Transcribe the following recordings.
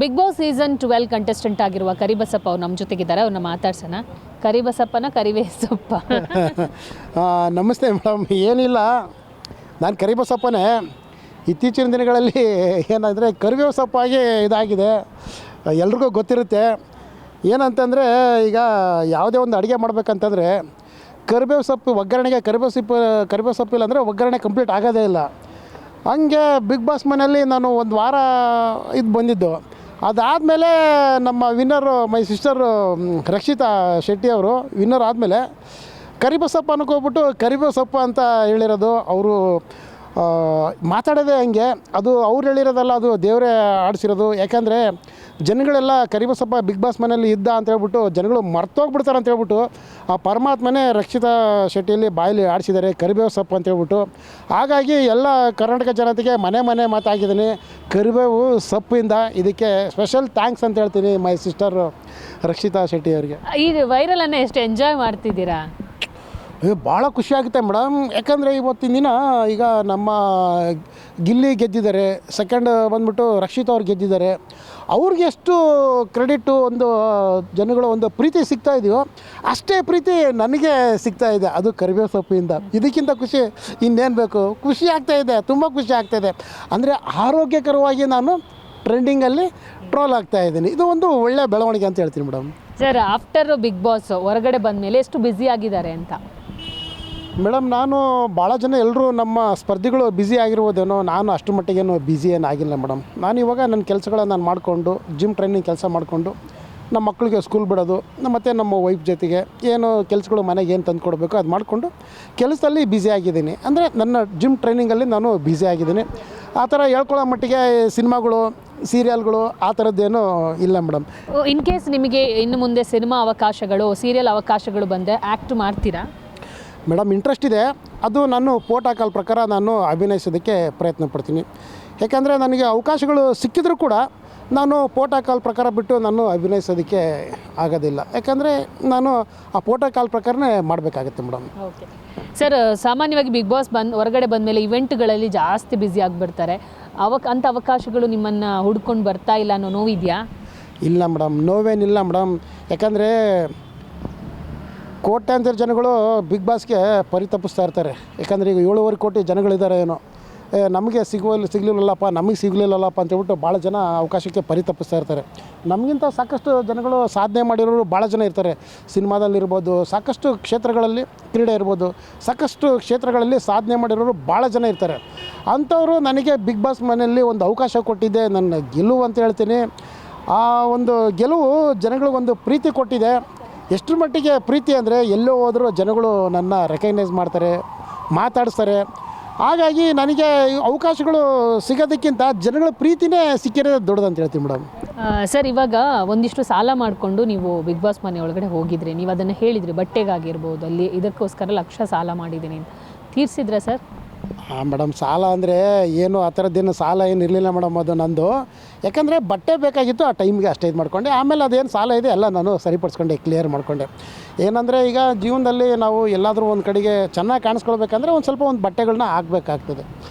Big boss season 12 contestant ಆಗಿರುವ ಕರಿಬಸಪ್ಪ ಅವರು ನಮ್ಮ ಜೊತೆಗಿದ್ದಾರೆ. ಅವ್ರನ್ನ ಮಾತಾಡ್ಸೋಣ. ಕರಿಬಸಪ್ಪನ ಕರಿಬೇಸಪ್ಪ. ನಮಸ್ತೆ ಮೇಡಮ್. ಏನಿಲ್ಲ, ನಾನು ಕರಿಬಸಪ್ಪನೇ. ಇತ್ತೀಚಿನ ದಿನಗಳಲ್ಲಿ ಏನಂದರೆ ಕರಿಬೇವು ಸೊಪ್ಪಾಗಿ ಇದಾಗಿದೆ. ಎಲ್ರಿಗೂ ಗೊತ್ತಿರುತ್ತೆ. ಏನಂತಂದರೆ ಈಗ ಯಾವುದೇ ಒಂದು ಅಡುಗೆ ಮಾಡಬೇಕಂತಂದರೆ ಕರಿಬೇವು ಸೊಪ್ಪು ಒಗ್ಗರಣೆಗೆ ಕರಿಬೇವು ಸೊಪ್ಪಿಲ್ಲ ಅಂದರೆ ಒಗ್ಗರಣೆ ಕಂಪ್ಲೀಟ್ ಆಗೋದೇ ಇಲ್ಲ. ಹಂಗೆ ಬಿಗ್ ಬಾಸ್ ಮನೆಯಲ್ಲಿ ನಾನು ಒಂದು ವಾರ ಇದು ಬಂದಿದ್ದು. ಅದಾದಮೇಲೆ ನಮ್ಮ ವಿನ್ನರು ಮೈ ಸಿಸ್ಟರು ರಕ್ಷಿತಾ ಶೆಟ್ಟಿ ಅವರು ವಿನ್ನರ್ ಆದಮೇಲೆ ಕರಿಬಸಪ್ಪ ಅನ್ಕೋಬಿಟ್ಟು ಕರಿಬೇವು ಸೊಪ್ಪು ಅಂತ ಹೇಳಿರೋದು. ಅವರು ಮಾತಾಡೋದೇ ಹಂಗೆ. ಅದು ಅವ್ರು ಹೇಳಿರೋದಲ್ಲ, ಅದು ದೇವರೇ ಆಡಿಸಿರೋದು. ಯಾಕಂದರೆ ಜನಗಳೆಲ್ಲ ಕರಿಬಸಪ್ಪ ಬಿಗ್ ಬಾಸ್ ಮನೆಯಲ್ಲಿ ಇದ್ದ ಅಂತ ಹೇಳ್ಬಿಟ್ಟು ಜನಗಳು ಮರ್ತೋಗ್ಬಿಡ್ತಾರೆ ಅಂತ ಹೇಳ್ಬಿಟ್ಟು ಆ ಪರಮಾತ್ಮನೇ ರಕ್ಷಿತಾ ಶೆಟ್ಟಿಯಲ್ಲಿ ಬಾಯಲ್ಲಿ ಆಡಿಸಿದ್ದಾರೆ ಕರಿಬೇವು ಸೊಪ್ಪು ಅಂತ ಹೇಳ್ಬಿಟ್ಟು. ಹಾಗಾಗಿ ಎಲ್ಲ ಕರ್ನಾಟಕ ಜನತೆಗೆ ಮನೆ ಮಾತಾಗಿದ್ದೀನಿ ಕರಿಬೇವು ಸೊಪ್ಪಿಂದ. ಇದಕ್ಕೆ ಸ್ಪೆಷಲ್ ಥ್ಯಾಂಕ್ಸ್ ಅಂತ ಹೇಳ್ತೀನಿ ಮೈ ಸಿಸ್ಟರ್ ರಕ್ಷಿತಾ ಶೆಟ್ಟಿ ಅವರಿಗೆ. ಈ ವೈರಲನ್ನು ಎಷ್ಟು ಎಂಜಾಯ್ ಮಾಡ್ತಿದ್ದೀರಾ? ಭಾಳ ಖುಷಿಯಾಗುತ್ತೆ ಮೇಡಮ್. ಯಾಕಂದರೆ ಇವತ್ತಿನ ದಿನ ಈಗ ನಮ್ಮ ಗಿಲ್ಲಿ ಗೆದ್ದಿದ್ದಾರೆ, ಸೆಕೆಂಡ್ ಬಂದ್ಬಿಟ್ಟು ರಕ್ಷಿತಾ ಅವ್ರು ಗೆದ್ದಿದ್ದಾರೆ. ಅವ್ರಿಗೆ ಎಷ್ಟು ಕ್ರೆಡಿಟು ಒಂದು ಜನಗಳ ಒಂದು ಪ್ರೀತಿ ಸಿಗ್ತಾ ಇದೆಯೋ ಅಷ್ಟೇ ಪ್ರೀತಿ ನನಗೆ ಸಿಗ್ತಾ ಇದೆ, ಅದು ಕರಿಬೇವು ಸೊಪ್ಪಿಂದ. ಇದಕ್ಕಿಂತ ಖುಷಿ ಇನ್ನೇನು ಬೇಕು? ಖುಷಿ ಆಗ್ತಾಯಿದೆ, ತುಂಬ ಖುಷಿ ಆಗ್ತಾಯಿದೆ. ಅಂದರೆ ಆರೋಗ್ಯಕರವಾಗಿ ನಾನು ಟ್ರೆಂಡಿಂಗಲ್ಲಿ ಟ್ರೋಲ್ ಆಗ್ತಾಯಿದ್ದೀನಿ. ಇದು ಒಂದು ಒಳ್ಳೆಯ ಬೆಳವಣಿಗೆ ಅಂತ ಹೇಳ್ತೀನಿ madam. Sir, after big boss ಹೊರಗಡೆ ಬಂದ ಮೇಲೆ ಎಷ್ಟು ಬ್ಯುಸಿ ಆಗಿದ್ದಾರೆ ಅಂತ? ಮೇಡಮ್, ನಾನು ಭಾಳ ಜನ ಎಲ್ಲರೂ ನಮ್ಮ ಸ್ಪರ್ಧಿಗಳು ಬ್ಯುಸಿ ಆಗಿರ್ಬೋದೇನೋ, ನಾನು ಅಷ್ಟು ಮಟ್ಟಿಗೇನು ಬ್ಯುಸಿ ಏನಾಗಿಲ್ಲ ಮೇಡಮ್. ನಾನು ಇವಾಗ ನನ್ನ ಕೆಲಸಗಳನ್ನ ನಾನು ಮಾಡಿಕೊಂಡು ಜಿಮ್ ಟ್ರೈನಿಂಗ್ ಕೆಲಸ ಮಾಡಿಕೊಂಡು ನಮ್ಮ ಮಕ್ಕಳಿಗೆ ಸ್ಕೂಲ್ ಬಿಡೋದು, ಮತ್ತು ನಮ್ಮ ವೈಫ್ ಜೊತೆಗೆ ಏನು ಕೆಲಸಗಳು ಮನೆಗೆ ಏನು ತಂದು ಕೊಡಬೇಕು ಅದು ಮಾಡಿಕೊಂಡು ಕೆಲಸದಲ್ಲಿ ಬ್ಯುಸಿ ಆಗಿದ್ದೀನಿ. ಅಂದರೆ ನನ್ನ ಜಿಮ್ ಟ್ರೈನಿಂಗಲ್ಲಿ ನಾನು ಬ್ಯುಸಿ ಆಗಿದ್ದೀನಿ. ಆ ಥರ ಹೇಳ್ಕೊಳ್ಳೋ ಮಟ್ಟಿಗೆ ಸಿನಿಮಾಗಳು ಸೀರಿಯಲ್ಗಳು ಆ ಥರದ್ದೇನೂ ಇಲ್ಲ ಮೇಡಮ್. ಇನ್ ಕೇಸ್ ನಿಮಗೆ ಇನ್ನು ಮುಂದೆ ಸಿನಿಮಾ ಅವಕಾಶಗಳು ಸೀರಿಯಲ್ ಅವಕಾಶಗಳು ಬಂದರೆ ಆ್ಯಕ್ಟ್ ಮಾಡ್ತೀರಾ? ಮೇಡಮ್, ಇಂಟ್ರೆಸ್ಟ್ ಇದೆ. ಅದು ನಾನು ಪ್ರೋಟೋಕಾಲ್ ಪ್ರಕಾರ ನಾನು ಅಭಿನಯಿಸೋದಕ್ಕೆ ಪ್ರಯತ್ನ ಪಡ್ತೀನಿ. ಯಾಕಂದರೆ ನನಗೆ ಅವಕಾಶಗಳು ಸಿಕ್ಕಿದ್ರೂ ಕೂಡ ನಾನು ಪ್ರೋಟೋಕಾಲ್ ಪ್ರಕಾರ ಬಿಟ್ಟು ನಾನು ಅಭಿನಯಿಸೋದಕ್ಕೆ ಆಗೋದಿಲ್ಲ. ಯಾಕಂದರೆ ನಾನು ಆ ಪ್ರೋಟೋಕಾಲ್ ಪ್ರಕಾರನೇ ಮಾಡಬೇಕಾಗತ್ತೆ ಮೇಡಮ್. ಓಕೆ ಸರ್, ಸಾಮಾನ್ಯವಾಗಿ ಬಿಗ್ ಬಾಸ್ ಹೊರಗಡೆ ಬಂದಮೇಲೆ ಇವೆಂಟ್ಗಳಲ್ಲಿ ಜಾಸ್ತಿ ಬ್ಯುಸಿ ಆಗಿಬಿಡ್ತಾರೆ. ಅಂಥ ಅವಕಾಶಗಳು ನಿಮ್ಮನ್ನು ಹುಡ್ಕೊಂಡು ಬರ್ತಾ ಇಲ್ಲ ಅನ್ನೋ ನೋವಿದೆಯಾ? ಇಲ್ಲ ಮೇಡಮ್, ನೋವೇನಿಲ್ಲ ಮೇಡಮ್. ಯಾಕಂದರೆ ಕೋಟ್ಯಾಂತರ ಜನಗಳು ಬಿಗ್ ಬಾಸ್ಗೆ ಪರಿತಪಿಸ್ತಾ ಇರ್ತಾರೆ. ಯಾಕಂದರೆ ಈಗ 7.5 ಕೋಟಿ ಜನಗಳಿದ್ದಾರೆ ಏನೋ, ನಮಗೆ ಸಿಗಲಿಲ್ಲಲ್ಲಪ್ಪ ನಮಗೆ ಸಿಗಲಿಲ್ಲಲ್ಲಪ್ಪ ಅಂತೇಳ್ಬಿಟ್ಟು ಭಾಳ ಜನ ಅವಕಾಶಕ್ಕೆ ಪರಿತಪಿಸ್ತಾ ಇರ್ತಾರೆ. ನಮಗಿಂತ ಸಾಕಷ್ಟು ಜನಗಳು ಸಾಧನೆ ಮಾಡಿರೋರು ಭಾಳ ಜನ ಇರ್ತಾರೆ. ಸಿನಿಮಾದಲ್ಲಿರ್ಬೋದು, ಸಾಕಷ್ಟು ಕ್ಷೇತ್ರಗಳಲ್ಲಿ, ಕ್ರೀಡೆ ಇರ್ಬೋದು, ಸಾಕಷ್ಟು ಕ್ಷೇತ್ರಗಳಲ್ಲಿ ಸಾಧನೆ ಮಾಡಿರೋರು ಭಾಳ ಜನ ಇರ್ತಾರೆ. ಅಂಥವರು ನನಗೆ ಬಿಗ್ ಬಾಸ್ ಮನೆಯಲ್ಲಿ ಒಂದು ಅವಕಾಶ ಕೊಟ್ಟಿದ್ದೆ, ನನ್ನ ಗೆಲುವು ಅಂತ ಹೇಳ್ತೀನಿ. ಆ ಒಂದು ಗೆಲುವು ಜನಗಳಿಗೊಂದು ಪ್ರೀತಿ ಕೊಟ್ಟಿದೆ. ಎಷ್ಟರ ಮಟ್ಟಿಗೆ ಪ್ರೀತಿ ಅಂದರೆ ಎಲ್ಲೋ ಹೋದರೂ ಜನಗಳು ನನ್ನ ರೆಕಗ್ನೈಸ್ ಮಾಡ್ತಾರೆ, ಮಾತಾಡಿಸ್ತಾರೆ. ಹಾಗಾಗಿ ನನಗೆ ಅವಕಾಶಗಳು ಸಿಗೋದಕ್ಕಿಂತ ಜನಗಳ ಪ್ರೀತಿನೇ ಸಿಕ್ಕಿರೋದು ದೊಡ್ಡದಂತ ಹೇಳ್ತೀನಿ ಮೇಡಮ್. ಸರ್, ಇವಾಗ ಒಂದಿಷ್ಟು ಸಾಲ ಮಾಡಿಕೊಂಡು ನೀವು ಬಿಗ್ ಬಾಸ್ ಮನೆ ಒಳಗಡೆ ಹೋಗಿದ್ರಿ, ನೀವು ಅದನ್ನು ಹೇಳಿದ್ರಿ, ಬಟ್ಟೆಗಾಗಿರ್ಬೋದು, ಅಲ್ಲಿ ಇದಕ್ಕೋಸ್ಕರ ಲಕ್ಷ ಸಾಲ ಮಾಡಿದ್ದೀನಿ ಅಂತ. ತೀರಿಸಿದ್ರಾ ಸರ್? ಮೇಡಮ್, ಸಾಲ ಅಂದರೆ ಏನು ಆ ಥರದ್ದೇನು ಸಾಲ ಏನು ಇರಲಿಲ್ಲ ಮೇಡಮ್. ಅದು ನಂದು ಯಾಕಂದರೆ ಬಟ್ಟೆ ಬೇಕಾಗಿತ್ತು, ಆ ಟೈಮಿಗೆ ಅಷ್ಟೇ ಇದು ಮಾಡಿಕೊಂಡೆ. ಆಮೇಲೆ ಅದೇನು ಸಾಲ ಇದೆ ಎಲ್ಲ ನಾನು ಸರಿಪಡಿಸ್ಕೊಂಡೆ, ಕ್ಲಿಯರ್ ಮಾಡಿಕೊಂಡೆ. ಏನಂದರೆ ಈಗ ಜೀವನದಲ್ಲಿ ನಾವು ಎಲ್ಲಾದರೂ ಒಂದು ಕಡೆಗೆ ಚೆನ್ನಾಗಿ ಕಾಣಿಸ್ಕೊಳ್ಬೇಕಂದ್ರೆ ಒಂದು ಸ್ವಲ್ಪ ಒಂದು ಬಟ್ಟೆಗಳನ್ನ ಹಾಕಬೇಕಾಗ್ತದೆ.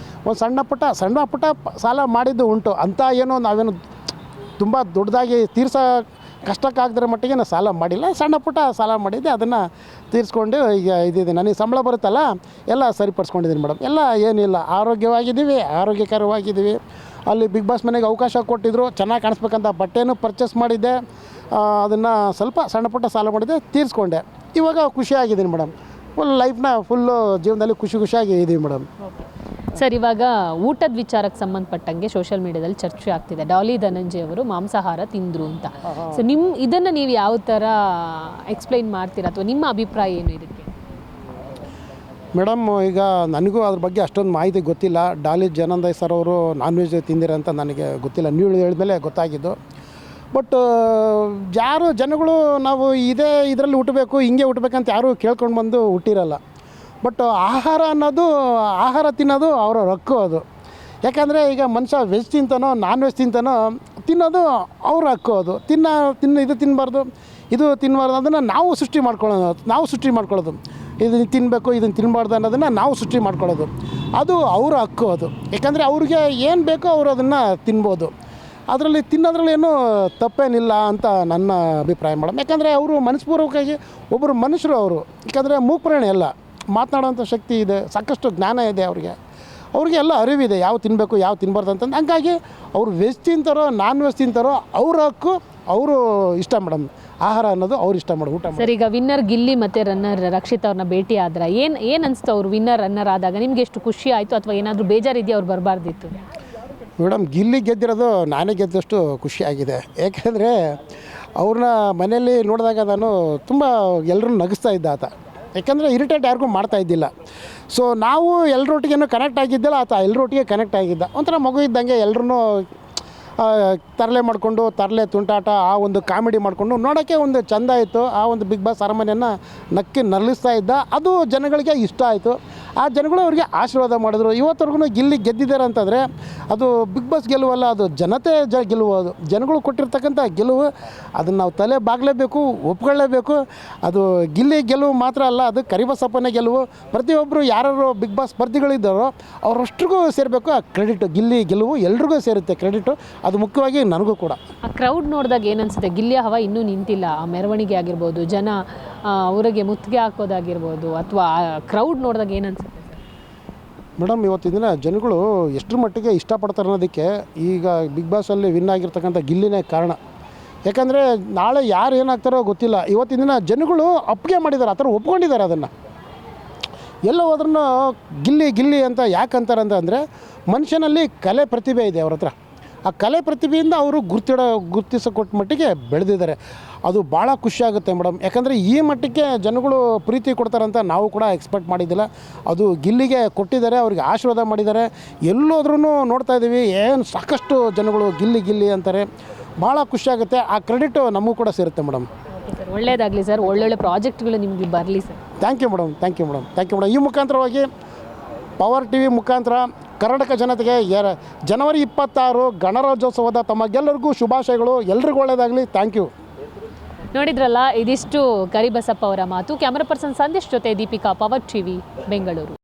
ಒಂದು ಸಣ್ಣ ಪುಟ್ಟ ಸಾಲ ಮಾಡಿದ್ದು ಉಂಟು. ಅಂಥ ಏನೋ ನಾವೇನು ತುಂಬ ದೊಡ್ಡದಾಗಿ ಕಷ್ಟಕ್ಕಾಗದ್ರ ಮಟ್ಟಿಗೆ ನಾನು ಸಾಲ ಮಾಡಿಲ್ಲ. ಸಣ್ಣ ಪುಟ್ಟ ಸಾಲ ಮಾಡಿದ್ದೆ, ಅದನ್ನು ತೀರಿಸ್ಕೊಂಡು ಈಗ ಇದಿದೆ. ನನಗೆ ಸಂಬಳ ಬರುತ್ತಲ್ಲ, ಎಲ್ಲ ಸರಿಪಡಿಸ್ಕೊಂಡಿದ್ದೀನಿ ಮೇಡಮ್. ಎಲ್ಲ ಏನಿಲ್ಲ, ಆರೋಗ್ಯಕರವಾಗಿದ್ದೀವಿ. ಅಲ್ಲಿ ಬಿಗ್ ಬಾಸ್ ಮನೆಗೆ ಅವಕಾಶ ಕೊಟ್ಟಿದ್ದರು, ಚೆನ್ನಾಗಿ ಕಾಣಿಸ್ಬೇಕಂತ ಬಟ್ಟೆನೂ ಪರ್ಚೇಸ್ ಮಾಡಿದ್ದೆ. ಅದನ್ನು ಸ್ವಲ್ಪ ಸಣ್ಣ ಪುಟ್ಟ ಸಾಲ ಮಾಡಿದ್ದೆ, ತೀರಿಸ್ಕೊಂಡೆ. ಇವಾಗ ಖುಷಿಯಾಗಿದ್ದೀನಿ ಮೇಡಮ್. ಫುಲ್ಲು ಜೀವನದಲ್ಲಿ ಖುಷಿಯಾಗಿ ಇದ್ದೀವಿ ಮೇಡಮ್. ಸರ್, ಇವಾಗ ಊಟದ ವಿಚಾರಕ್ಕೆ ಸಂಬಂಧಪಟ್ಟಂಗೆ ಸೋಷಿಯಲ್ ಮೀಡಿಯಾದಲ್ಲಿ ಚರ್ಚೆ ಆಗ್ತಿದೆ. ಡಾಲಿ ಧನಂಜಯ ಅವರು ಮಾಂಸಾಹಾರ ತಿಂದರು ಅಂತ. ಸೊ ಇದನ್ನು ನೀವು ಯಾವ ಥರ ಎಕ್ಸ್ಪ್ಲೈನ್ ಮಾಡ್ತೀರಾ, ಅಥವಾ ನಿಮ್ಮ ಅಭಿಪ್ರಾಯ ಏನು ಇದಕ್ಕೆ? ಮೇಡಮ್, ಈಗ ನನಗೂ ಅದ್ರ ಬಗ್ಗೆ ಅಷ್ಟೊಂದು ಮಾಹಿತಿ ಗೊತ್ತಿಲ್ಲ. ಡಾಲಿ ಧನಂಜಯ ಸರ್ ಅವರು ನಾನ್ ವೆಜ್ ತಿಂದಿರಂತ ನನಗೆ ಗೊತ್ತಿಲ್ಲ. ನೀವು ಹೇಳಿದ್ಮೇಲೆ ಗೊತ್ತಾಗಿದ್ದು. ಬಟ್ ಯಾರು ಜನಗಳು ನಾವು ಇದರಲ್ಲಿ ಹುಟ್ಟಬೇಕು, ಹಿಂಗೆ ಹುಟ್ಟಬೇಕಂತ ಯಾರೂ ಕೇಳ್ಕೊಂಡು ಬಂದು ಹುಟ್ಟಿರಲ್ಲ. ಬಟ್ ಆಹಾರ ತಿನ್ನೋದು ಅವರ ಹಕ್ಕು ಅದು. ಯಾಕಂದರೆ ಈಗ ಮನುಷ್ಯ ವೆಜ್ ತಿಂತಾನೋ ನಾನ್ ವೆಜ್ ತಿನ್ನೋದು ಅವ್ರ ಹಕ್ಕು. ಅದು ಇದು ತಿನ್ನಬಾರ್ದು, ಇದು ತಿನ್ನಬಾರ್ದು, ಅದನ್ನು ನಾವು ಸೃಷ್ಟಿ ಮಾಡ್ಕೊಳ್ಳೋದು. ಇದನ್ನು ತಿನ್ನಬೇಕು, ಇದನ್ನು ತಿನ್ನಬಾರ್ದು ಅನ್ನೋದನ್ನು ನಾವು ಸೃಷ್ಟಿ ಮಾಡ್ಕೊಳ್ಳೋದು. ಅದು ಅವರ ಹಕ್ಕು ಅದು. ಯಾಕಂದರೆ ಅವ್ರಿಗೆ ಏನು ಬೇಕೋ ಅವರು ಅದನ್ನು ತಿನ್ಬೋದು. ಅದರಲ್ಲಿ ತಿನ್ನೋದ್ರಲ್ಲಿ ಏನೂ ತಪ್ಪೇನಿಲ್ಲ ಅಂತ ನನ್ನ ಅಭಿಪ್ರಾಯ ಮೇಡಮ್. ಯಾಕಂದರೆ ಅವರು ಮನಸ್ಪೂರ್ವಕವಾಗಿ ಒಬ್ಬರು ಮನುಷ್ಯರು ಅವರು. ಯಾಕಂದರೆ ಮೂಕಪ್ರಾಣಿ ಅಲ್ಲ, ಮಾತನಾಡೋಂಥ ಶಕ್ತಿ ಇದೆ, ಸಾಕಷ್ಟು ಜ್ಞಾನ ಇದೆ ಅವ್ರಿಗೆ ಎಲ್ಲ ಅರಿವಿದೆ ಯಾವ ತಿನ್ನಬೇಕು ಯಾವ ತಿನ್ನಬಾರ್ದು ಅಂತಂದು. ಹಂಗಾಗಿ ಅವರು ವೆಜ್ ತಿಂತಾರೋ ನಾನ್ ವೆಜ್ ತಿಂತಾರೋ ಅವ್ರ ಹಕ್ಕು, ಅವರು ಇಷ್ಟ ಮೇಡಮ್. ಆಹಾರ ಅನ್ನೋದು ಅವ್ರು ಇಷ್ಟ ಮಾಡಿ ಊಟ ಮಾಡಿ. ಸರ್, ಈಗ ವಿನ್ನರ್ ಗಿಲ್ಲಿ ಮತ್ತು ರನ್ನರ್ ರಕ್ಷಿತ್ ಅವ್ರನ್ನ ಭೇಟಿ ಆದ್ರೆ ಏನು ಅನಿಸ್ತು? ಅವ್ರು ವಿನ್ನರ್ ರನ್ನರ್ ಆದಾಗ ನಿಮ್ಗೆ ಎಷ್ಟು ಖುಷಿ ಆಯಿತು ಅಥವಾ ಏನಾದರೂ ಬೇಜಾರಿದೆಯಾ ಅವ್ರು ಬರಬಾರ್ದಿತ್ತು? ಮೇಡಮ್, ಗಿಲ್ಲಿ ಗೆದ್ದಿರೋದು ನಾನೇ ಗೆದ್ದಷ್ಟು ಖುಷಿಯಾಗಿದೆ. ಏಕೆಂದರೆ ಅವ್ರನ್ನ ಮನೆಯಲ್ಲಿ ನೋಡಿದಾಗ ನಾನು ತುಂಬ ಎಲ್ಲರೂ ನಗಿಸ್ತಾ ಇದ್ದ ಆತ. ಯಾಕಂದರೆ ಇರಿಟೇಟ್ ಯಾರಿಗೂ ಮಾಡ್ತಾ ಇದ್ದಿಲ್ಲ. ಸೊ ನಾವು ಎಲ್ಲರೊಟ್ಟಿಗೇನು ಕನೆಕ್ಟ್ ಆಗಿದ್ದಿಲ್ಲ, ಆತ ಎಲ್ಲರೊಟ್ಟಿಗೆ ಕನೆಕ್ಟ್ ಆಗಿದ್ದ. ಒಂಥರ ಮಗು ಇದ್ದಂಗೆ ಎಲ್ಲರೂ ತರಲೆ ಮಾಡಿಕೊಂಡು ತರಲೆ ತುಂಟಾಟ ಆ ಒಂದು ಕಾಮಿಡಿ ಮಾಡಿಕೊಂಡು ನೋಡೋಕ್ಕೆ ಒಂದು ಚೆಂದ ಇತ್ತು. ಆ ಒಂದು ಬಿಗ್ ಬಾಸ್ ಅರಮನೆಯನ್ನು ನಕ್ಕಿ ನರಳಿಸ್ತಾ ಇದ್ದ. ಅದು ಜನಗಳಿಗೆ ಇಷ್ಟ ಆಯಿತು. ಆ ಜನಗಳು ಅವರಿಗೆ ಆಶೀರ್ವಾದ ಮಾಡಿದ್ರು. ಇವತ್ತವರೆಗೂ ಗಿಲ್ಲಿ ಗೆದ್ದಿದ್ದಾರೆ ಅಂತಂದರೆ ಅದು ಬಿಗ್ ಬಾಸ್ ಗೆಲುವಲ್ಲ, ಅದು ಜನತೆ ಗೆಲುವು. ಅದು ಜನಗಳು ಕೊಟ್ಟಿರ್ತಕ್ಕಂಥ ಗೆಲುವು. ಅದನ್ನು ನಾವು ತಲೆ ಬಾಗಲೇಬೇಕು, ಒಪ್ಕೊಳ್ಳೇಬೇಕು. ಅದು ಗಿಲ್ಲಿ ಗೆಲುವು ಮಾತ್ರ ಅಲ್ಲ, ಅದು ಕರಿಬಸಪ್ಪನೇ ಗೆಲುವು. ಪ್ರತಿಯೊಬ್ಬರು ಯಾರು ಬಿಗ್ ಬಾಸ್ ಸ್ಪರ್ಧಿಗಳಿದ್ದಾರೋ ಅವರಷ್ಟಿಗೂ ಸೇರಬೇಕು ಆ ಕ್ರೆಡಿಟ್. ಗಿಲ್ಲಿ ಗೆಲುವು ಎಲ್ರಿಗೂ ಸೇರುತ್ತೆ ಕ್ರೆಡಿಟು. ಅದು ಮುಖ್ಯವಾಗಿ ನನಗೂ ಕೂಡ. ಆ ಕ್ರೌಡ್ ನೋಡಿದಾಗ ಏನನ್ಸುತ್ತೆ? ಗಿಲ್ಲಿಯ ಹವಾ ಇನ್ನೂ ನಿಂತಿಲ್ಲ. ಆ ಮೆರವಣಿಗೆ ಆಗಿರ್ಬೋದು, ಜನ ಅವರಿಗೆ ಮುತ್ತಿಗೆ ಹಾಕೋದಾಗಿರ್ಬೋದು, ಅಥವಾ ಆ ಕ್ರೌಡ್ ನೋಡಿದಾಗ ಏನನ್ಸುತ್ತೆ ಮೇಡಮ್? ಇವತ್ತಿನ ದಿನ ಜನಗಳು ಎಷ್ಟರ ಮಟ್ಟಿಗೆ ಇಷ್ಟಪಡ್ತಾರೆ ಅನ್ನೋದಕ್ಕೆ ಈಗ ಬಿಗ್ ಬಾಸಲ್ಲಿ ವಿನ್ ಆಗಿರ್ತಕ್ಕಂಥ ಗಿಲ್ಲಿನೇ ಕಾರಣ. ಯಾಕಂದರೆ ನಾಳೆ ಯಾರು ಏನಾಗ್ತಾರೋ ಗೊತ್ತಿಲ್ಲ. ಇವತ್ತಿನ ದಿನ ಜನಗಳು ಒಪ್ಪಿಗೆ ಮಾಡಿದ್ದಾರೆ, ಆ ಥರ ಒಪ್ಕೊಂಡಿದ್ದಾರೆ. ಅದನ್ನು ಎಲ್ಲ ಹೋದ್ರೂ ಗಿಲ್ಲಿ ಅಂತ ಯಾಕಂತಾರೆ ಅಂತಂದರೆ ಮನುಷ್ಯನಲ್ಲಿ ಕಲೆ ಪ್ರತಿಭೆ ಇದೆ ಅವ್ರ ಹತ್ರ. ಆ ಕಲೆ ಪ್ರತಿಭೆಯಿಂದ ಅವರು ಗುರ್ತಿಸಕೊಟ್ಟ ಮಟ್ಟಿಗೆ ಬೆಳೆದಿದ್ದಾರೆ. ಅದು ಭಾಳ ಖುಷಿಯಾಗುತ್ತೆ ಮೇಡಮ್. ಯಾಕಂದರೆ ಈ ಮಟ್ಟಕ್ಕೆ ಜನಗಳು ಪ್ರೀತಿ ಕೊಡ್ತಾರಂತ ನಾವು ಕೂಡ ಎಕ್ಸ್ಪೆಕ್ಟ್ ಮಾಡಿದ್ದಿಲ್ಲ. ಅದು ಗಿಲ್ಲಿಗೆ ಕೊಟ್ಟಿದ್ದಾರೆ, ಅವ್ರಿಗೆ ಆಶೀರ್ವಾದ ಮಾಡಿದ್ದಾರೆ. ಎಲ್ಲೋದ್ರೂ ನೋಡ್ತಾ ಇದ್ದೀವಿ, ಏನು ಸಾಕಷ್ಟು ಜನಗಳು ಗಿಲ್ಲಿ ಅಂತಾರೆ. ಭಾಳ ಖುಷಿಯಾಗುತ್ತೆ. ಆ ಕ್ರೆಡಿಟು ನಮಗೂ ಕೂಡ ಸೇರುತ್ತೆ ಮೇಡಮ್. ಸರ್, ಒಳ್ಳೆಯದಾಗಲಿ ಸರ್. ಒಳ್ಳೊಳ್ಳೆ ಪ್ರಾಜೆಕ್ಟ್ಗಳು ನಿಮಗೆ ಬರಲಿ ಸರ್. Thank you madam. ಈ ಮುಖಾಂತರವಾಗಿ ಪವರ್ ಟಿವಿ ಮುಖಾಂತರ ಕರ್ನಾಟಕ ಜನತೆಗೆ ಜನವರಿ 26 ಗಣರಾಜ್ಯೋತ್ಸವದ ತಮಗೆಲ್ಲರಿಗೂ ಶುಭಾಶಯಗಳು. ಎಲ್ರಿಗೂ ಒಳ್ಳೆಯದಾಗಲಿ. Thank you. ನೋಡಿದ್ರಲ್ಲ, ಇದಿಷ್ಟು ಕರಿಬಸಪ್ಪ ಅವರ ಮಾತು. ಕ್ಯಾಮರಾ ಪರ್ಸನ್ ಸಂದೇಶ್ ಜೊತೆ ದೀಪಿಕಾ, ಪವರ್ ಟಿವಿ, ಬೆಂಗಳೂರು.